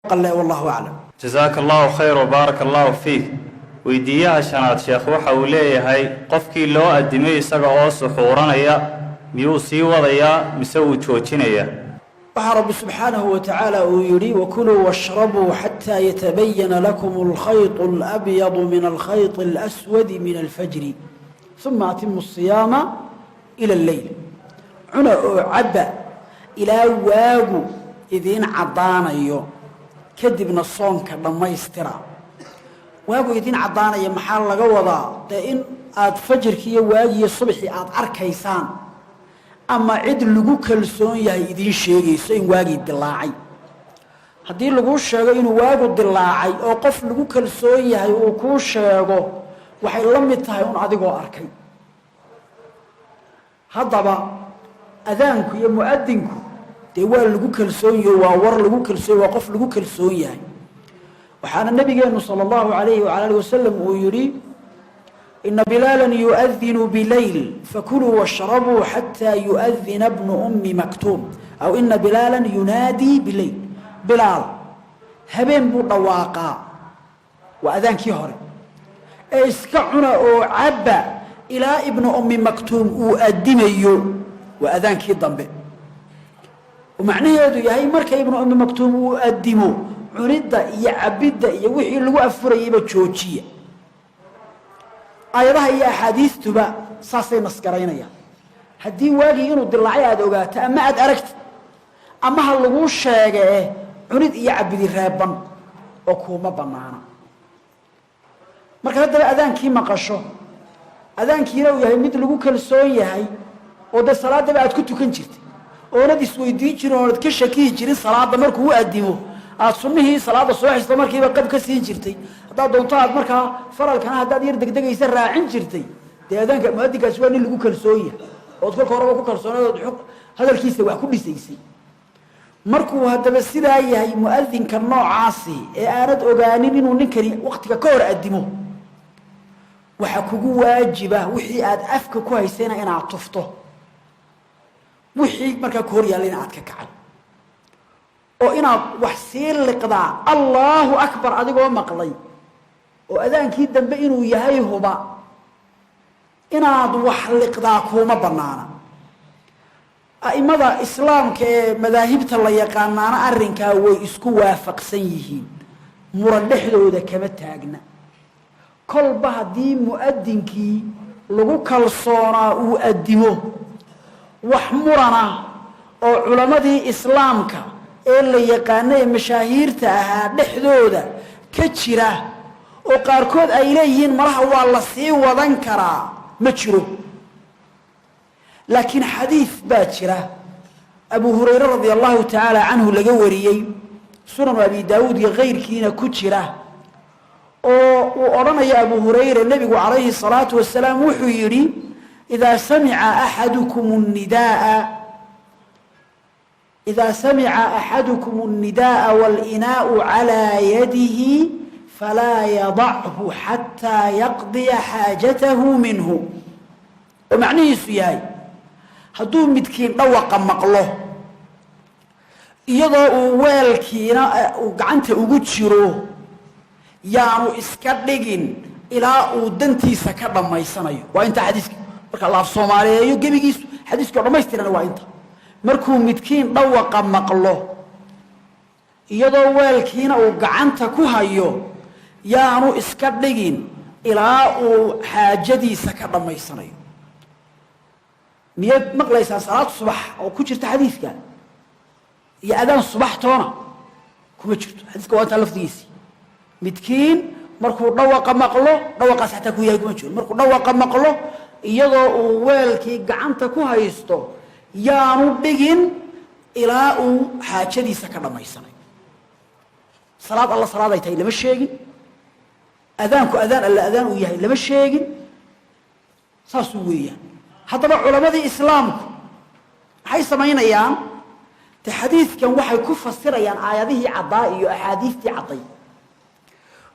قال والله أعلم. جزاك الله خير وبارك الله فيك. ويديها شنات شيخ وحوليه هاي قفكي لو أدمي سجى سحورانيا ميوسي وضيا مسوي توجينيا. رب سبحانه وتعالى يري وكلوا واشربوا حتى يتبين لكم الخيط الأبيض من الخيط الأسود من الفجر ثم أتموا الصيام إلى الليل. عنا عبا إلى واجو إذين عضانا يوم كدبنا الصوم كلما يسترى واجو إذين عضانا يا محل جوضا تإن أتفجر كي واجي الصبح أتعركيسان أما عيد اللجو كلسون يهيدين شيء سين واجي الدلاعي هدي اللجو شيء إنه واجو الدلاعي أو قف اللجو كلسون يهي وكوش شيء وحيلم يتهاون عديقو أركي هذا بقى أذانك يا مؤذنك تقول اللجو كلسون وور اللجو كلسون وقف اللجو كلسون يهي وحان النبي صلى الله عليه وعلى آله وسلم ويري إن بلالا يؤذن بليل فكلوا واشربوا حتى يؤذن ابن أم مكتوم أو إن بلالا ينادي بليل بلال هبين بطواقا وأذان كيهر اسكعنا أو عبا إلى ابن أم مكتوم وأدميو وأذان كيضنبه ومعنى هذا يهي مركا ابن أم مكتوم وأدمو عند يعبد يوحي اللي وأفر يبتشوشيه أيضا هي أحاديث تبا صاصي مسكرينيا هدي واجي إنه دلعي هذا وقات أما عاد أركت أما هاللغوش شاقة عند يعبد الرابن وكوما بنانا مركا هذا أذان كيما قشو أذان كيرو يهي مد لغو كالسوي يهي وده صلاة ده بعد كنتو كنجرت وندي سويدي جيرو وند كشكيه جيرين صلاة ده مركو هو أديمو أصنعه صلاة الصبح استمر كيف قد كسين جرتي هذا دونتات مركها فرال كان هذا يردق دق يسرع عن جرتي ده ذاك ما أديك أسواني اللي جو كلسوية أذكر كهرباء جو كلسوية هذا الكيس ده كل سيسي مركو هذا بس ده هي مؤذن كالنوع عاصي أرد أجانين ونكري وقتك كور قدمه وحكوا واجبه وحي أد أفك كويسين أنا عطفته وحي مركا كوريا لين عاد كعل oo inaad wax sii liqdaa Allahu akbar adigoo maqlay oo adaankii dambe inuu yahay huba inaad wax liqdaa kuma banaana aimada islaamka ee madaahibta la yaqaanaana arrinka way isku waafaqsan yihiin muradhexdooda kama taagna kolba hadii muadinkii lagu kalsoonaa uu adimo wax murana oo culamadii islaamka إلا يقاني مشاهيرته دحدوده كجرا وقاركود أيليين مرح والله سي وذنكرا مجرو لكن حديث باكرة أبو هريرة رضي الله تعالى عنه لقوريي سنن أبي داود غير كينا كجرا وأرنا يا أبو هريرة النبي عليه الصلاة والسلام وحيري إذا سمع أحدكم النداء إذا سمع أحدكم النداء والإناء على يده فلا يضعه حتى يقضي حاجته منه ومعنيه سياي هدو مدكين دوق مقله يضع والكينا وقعنت وقتشروه يعني اسكدقين إلى ودنتي سكبا ما يسانيو وانت حديثك برك الله في الصومالية يجيبكيس حديثك رما يستيرنا وانت markuu midkiin dhawaqa maqlo iyadoo weelkiina uu gacanta ku hayo yaanu iska dhigin ilaa uu xaajadiisa ka dhameysanayo miyad maqlaysaa salaad subax oo ku jirta xadiiska iyo adaan subax toona kuma jirto xadiiska waa lafdigiisa midkiin markuu dhawaqa maqlo dhawaqaas xataa ku yahay kuma jiro markuu dhawaqa maqlo iyadoo uu weelkii gacanta ku haysto yaanu dhigin ilaa uu xaajadiisa ka dhamaysanay salaad alla salaad ay tahay lama sheegin adaanku adaan alla adaan uu yahay lama sheegin saas weeyaan hadaba culimadii islaamku waxay sameynayaan xadiiskan waxay ku fasirayaan aayadihii cadaa iyo axaadiistii caday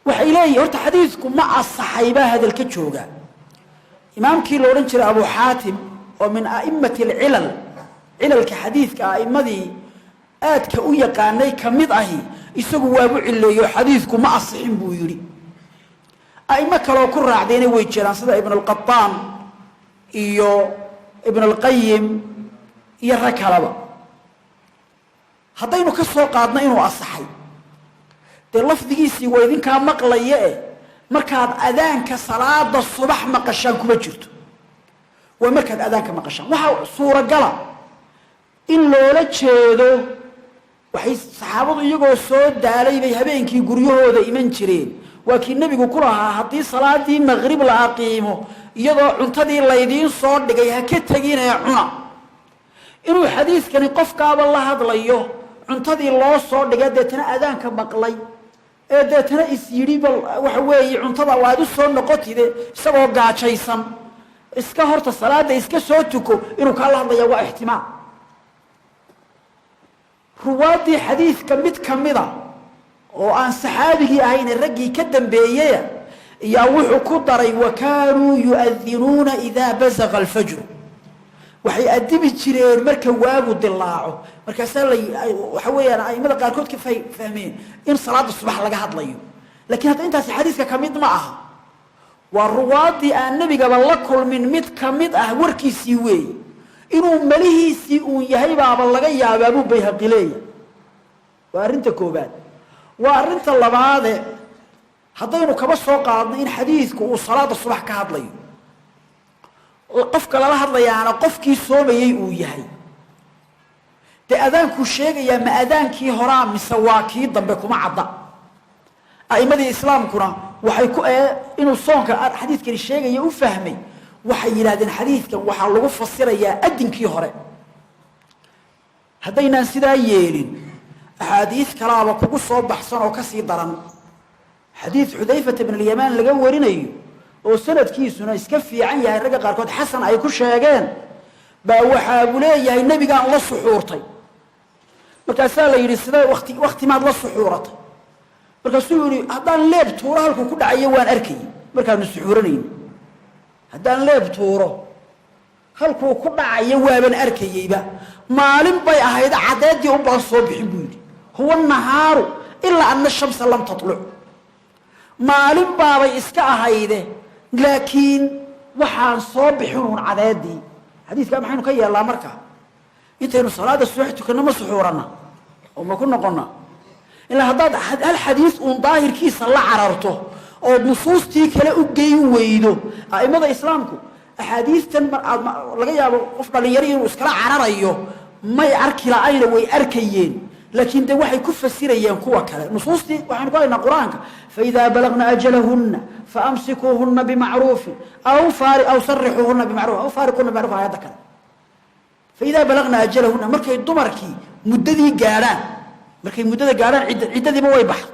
waxay leeyihiin horta xadiisku ma asaxayba hadalka jooga imaamkii la oran jiray Abu Hatim ومن أئمة العلل علل كحديث كأئمة آد كأوية قاني كمضعه isagu waabu cileeyo xadiisku ma asixin buu yiri ayma kala ku raacdeena way jiraan sida ibn al-Qattan iyo ibn al-Qayyim iyo rakalaba haddaynu ka soo qaadna inuu asaxay de lafdigiisii way idinka maqlaye markaad adaanka salaada subax maqashaan kuma jirto waa markaad adaanka maqashaan waxa suura gala in loola jeedo waxay saxaabadu iyagoo soo daalay bay habeenkii guryahooda iman jireen waa kii nabigu ku lahaa haddii salaadii maghrib la aqiimo iyadoo cuntadii laydiin soo dhigay ha ka tagin ee cuna inuu xadiiskani qofkaaba la hadlayo cuntadii loo soo dhigay deetana adaanka maqlay ee deetana is yiri bal waxa weeye cuntada waad u soo noqotide isagoo gaajaysan iska horta salaada iska soo tuko inuu ka hadlayo waa ihtimaal ruwaadii xadiiska mid kamida oo aan saxaabigi ahayn ragii ka dambeeyay yaa wuxuu ku daray wakaanu yu'adhinuuna idha bazagha al-fajr waxay adibi jireen marka waagu dilaaco markaas waxa weeyaan aymada qaarkood ka fahmeen in salaada subax laga hadlayo laakiin hadda intaas xadiiska kamid ma aha waa ruwaadii aan nabiga la kulmin mid kamid ah warkiisii weey inuu malihiisii uu yahay baaba laga yaabaa buu Bayhaqi leeyahay waa arinta koobaad waa arinta labaad haddaynu kaba soo qaadno in xadiisku uu salaada subax ka hadlayo qofka la hadlayaana qofkii soomayay uu yahay de adaanku sheegaya ma adaankii horaa mise waa kii dambe kuma cadda aimadii islaamkuna waxay ku inuu soonka xadiiskani sheegaya u fahmay waxay yiraahdeen xadiiskan waxa lagu fasirayaa adinkii hore haddaynan sidaa yeelin ahadiis kalaaba kugu soo baxsan oo ka sii daran xadiis Xudayfa ibn al-Yaman laga warinayo oo sanadkiisuna iska fiican yahay raga qaarkood xasan ay ku sheegeen baa waxa uu leeyahay nabiga la suxuurtay markaas la yiri sida waqti maad la suxuuratay markaas uu yiri haddaan leeb tuuro halku ku dhacayo waan arkay markaan suxuuranayn haddaan leeb tuuro halku ku dhacayo waan arkayba maalin bay ahayd cadeedii u baan soo bixin buu yiri huwa nahaaru illa anna shamsa lam tatlu maalin baabay iska ahayde laakiin waxaan soo bixin cadeedii xadiiska maxaynu ka yeelaa marka intaynu salaada subax tukano ma suxuurana oo ma ku noqona ilaa haddaad hal xadiis uun daahirkiisa la cararto oo nusuustii kale u geyn weydo aimada islaamku axaadiistan laga yaabo qof dhalinyaro inuu iskala cararayo may arki laayna way arkayeen laakiin de waxay ku fasirayeen kuwa kale nusuustii waxaan ku haynaa quraanka fa idha balagna ajalahunna faamsikuhunna bima'ruf aw sarrihuhunna bima'ruf aw fariquhunna bima'ruf ayada kale fa idha balagna ajalahunna markay dumarkii muddadii gaaraan markay muddada gaaraan ciidadiiba way baxay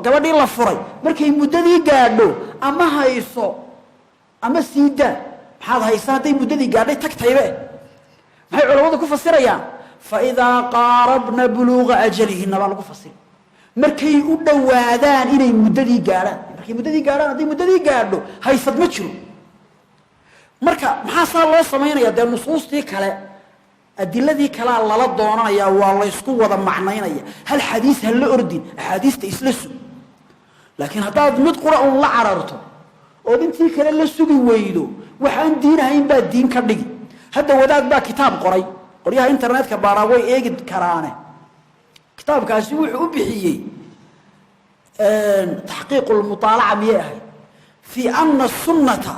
gabadhii la furay markay muddadii gaadho ama hayso ama siida maxaad haysaa haday muddadii gaadhay tagtaybe maxay culimadu ku fasirayaan fa idha qarabna bulugha ajalihinna baa lagu fasir markay u dhawaadaan inay muddadii gaaraan markay muddadii gaaraan haday muddadii gaadho haysad ma jiro marka maxaa loo sameeynaya de nusuustii kale adiladii kala lala doonanaya waa la isku wada macnaynaya hal xadiis hal la ordin ahadiista isla sug laakiin hadaad mid quraan la cararto oo intii kale la sugi weydo waxaan diinahayn baa diin ka dhigi hada wadaad baa kitaab qoray qoryaha internetka baara way eegi karaane kitaabkaasi wuxuu u bixiyay tahqiiq al-mutala'a miyaha fi anna sunnata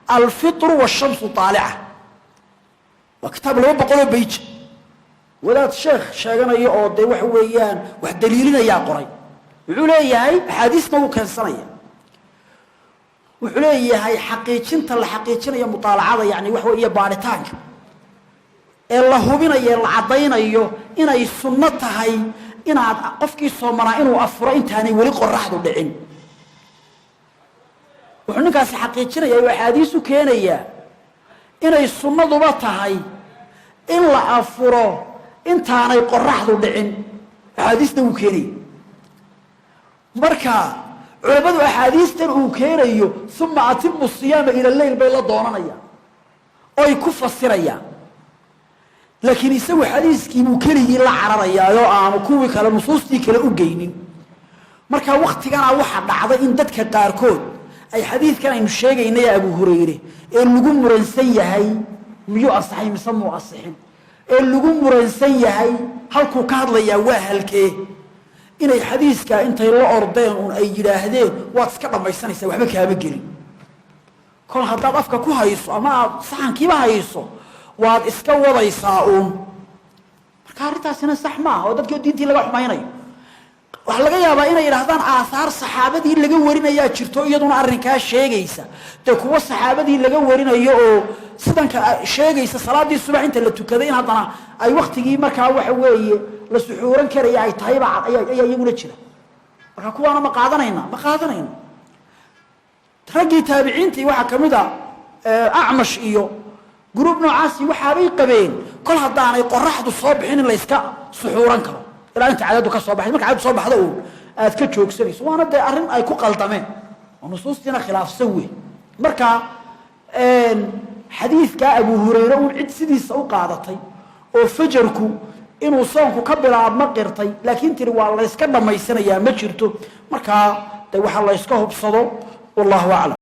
al-fitr wash-shams tali'a وكتاب لو بقولوا بيج ولا شيخ شاغنايو oo de wax weeyaan wax daliilinaya qoray wuxuu leeyahay xadiisna uu keensanaya wuxuu leeyahay xaqiijinta la xaqiijinayo mutaalacada yaani wax weeye baaritaanka ee la hubinayo la cadeynayo inay sunno tahay inaad qofkii Soomaaliya inuu afuro intaanay wali qoraxdu dhicin wuxuu ninkaas xaqiijinaya oo xadiisu keenaya inay sunnaduba tahay in la afuro intaanay qoraxdu dhicin xadiisna uu keenay marka culimadu xadiistan uu keenayo thumma atimu siyama ila al-layl bay la doonanaya oo ay ku fasirayaan laakiin isagu xadiiskii buu keligii la cararayaa oo aanu kuwii kale nusuustii kale u geynin marka waqtigana waxa dhacday in dadka qaarkood ay xadiiskan aynu sheegaynay Abu Hurayre ee lagu muransan yahay miyuu asaxay mise muu asaxin ee lagu muransan yahay halku ka hadlayaa waa halkee inay xadiiska intay la ordeen oo ay yiraahdeen waad iska dhamaysanaysaa waxba kaaba gelin kol haddaad afka ku hayso ama saxankiiba hayso waad iska wadaysaa marka arrintaasina sax ma aha oo dadka diintii laga xumaynayo waxa laga yaabaa inay yiraahdaan aasaar saxaabadii laga warinaya jirto iyaduna arrinka sheegaysa de kuwa saxaabadii laga warinayo oo sidanka sheegaysa salaadii subax inta la tukaday in hadana ay waqtigii marka waxa weeye la suxuuran karaya ay tahay baa ay iyaguna jira marka kuwaana ma qaadanayna ragii taabiciintii waxa kamida A'mash iyo group noocaasi waxa ay qabeen kol hadaanay qorraxdu soo bixin la iska suxuuran karo ilaa inta cadadu ka soo baxay marka cadadu soo baxdo aad ka joogsanayso waana de arrin ay ku qaldameen oo nusuustina khilaafsan weey marka xadiiska Abu Hurayra uu cid sidiisa u qaadatay oo fajarku inuu soonku ka bilaabma qirtay laakiin tiri waa la iska dhamaysanaya ma jirto marka de waxa la iska hubsado wallahu a'lam